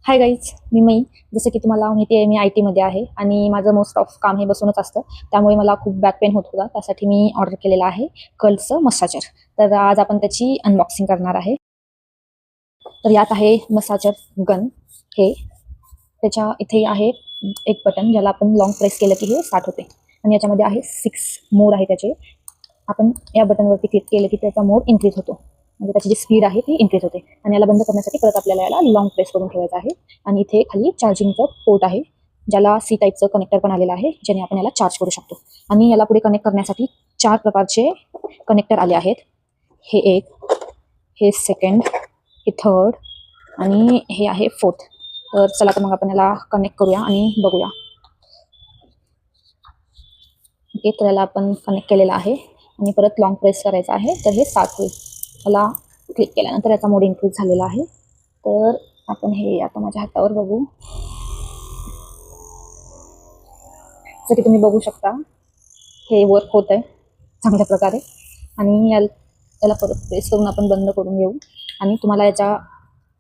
Hi guys, मी मई. जसं की तुम्हाला माहिती आहे, मी IT मध्ये आहे आणि माझं मोस्ट ऑफ काम हे बसूनच असतं. त्यामुळे मला खूप बॅक पेन होत होता. त्यासाठी मी ऑर्डर केलेलं आहे कर्लचं मसाजर. तर आज आपण त्याची अनबॉक्सिंग करणार आहे. तर यात आहे मसाजर गन. हे त्याच्या इथे आहे एक बटन, ज्याला आपण लॉंग प्रेस केलं की हे स्टार्ट होते. आणि याच्यामध्ये आहे 6 मोड आहे त्याचे. आपण या बटनवरती क्लिक केलं की त्याचा मोड इन्क्रीज होतो, म्हणजे त्याची जी स्पीड आहे ती इन्क्रीज होते. आणि याला बंद करण्यासाठी परत आपल्याला याला लॉंग प्रेस करून ठेवायचं आहे. आणि इथे खाली चार्जिंगचं पोर्ट आहे, ज्याला C टाईपचं कनेक्टर पण आलेलं आहे, ज्याने आपण याला चार्ज करू शकतो. आणि याला पुढे कनेक्ट करण्यासाठी 4 प्रकारचे कनेक्टर आले आहेत. हे एक, हे सेकंड, हे थर्ड आणि हे आहे फोर्थ. तर चला, तर मग आपण याला कनेक्ट करूया आणि बघूया. ओके, तर याला आपण कनेक्ट केलेलं आहे आणि परत लॉंग प्रेस करायचं आहे, तर हे स्टार्ट होईल. याला क्लिक केल्यानंतर याचा मोड इन्क्रीज झालेला आहे. तर आपण हे आता माझ्या हातावर बघू. जसं की तुम्ही बघू शकता, हे वर्क होत आहे चांगल्या प्रकारे. आणि याला परत प्रेस करून आपण बंद करून घेऊ. आणि तुम्हाला याचा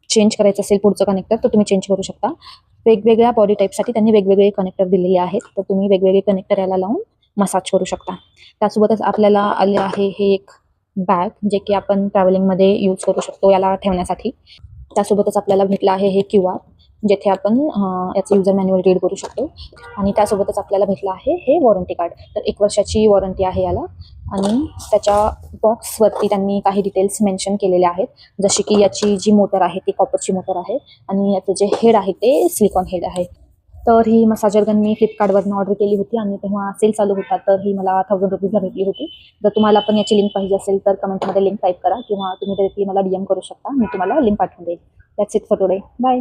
चेंज करायचं असेल पुढचं कनेक्टर, तर तुम्ही चेंज करू शकता. वेगवेगळ्या बॉडी टाईपसाठी त्यांनी वेगवेगळे कनेक्टर दिलेले आहेत, तर तुम्ही वेगवेगळे कनेक्टर याला लावून मसाज करू शकता. त्यासोबतच आपल्याला आले आहे हे एक बॅग, जे की आपण ट्रॅव्हलिंगमध्ये यूज करू शकतो याला ठेवण्यासाठी. त्यासोबतच आपल्याला भेटलं आहे हे QR, जेथे आपण याचं युजर मॅन्युअल रीड करू शकतो. आणि त्यासोबतच आपल्याला भेटलं आहे हे वॉरंटी कार्ड. तर 1 वर्षाची वॉरंटी आहे याला. आणि त्याच्या बॉक्सवरती त्यांनी काही डिटेल्स मेन्शन केलेले आहेत, जसे की याची जी मोटर आहे ती कॉपरची मोटर आहे आणि याचं जे हेड आहे ते सिलिकॉन हेड आहे. तर ही मसाजर गन मी फ्लिपकार्टवरून ऑर्डर केली होती आणि तेव्हा सेल चालू होता, तर ही मला 1000 रुपीजला भेटली होती. जर तुम्हाला पण याची लिंक पाहिजे असेल तर कमेंटमध्ये लिंक टाईप करा, किंवा तुम्ही डायरेक्टली मला DM करू शकता, मी तुम्हाला लिंक पाठवून देईल. That's it for today. Bye.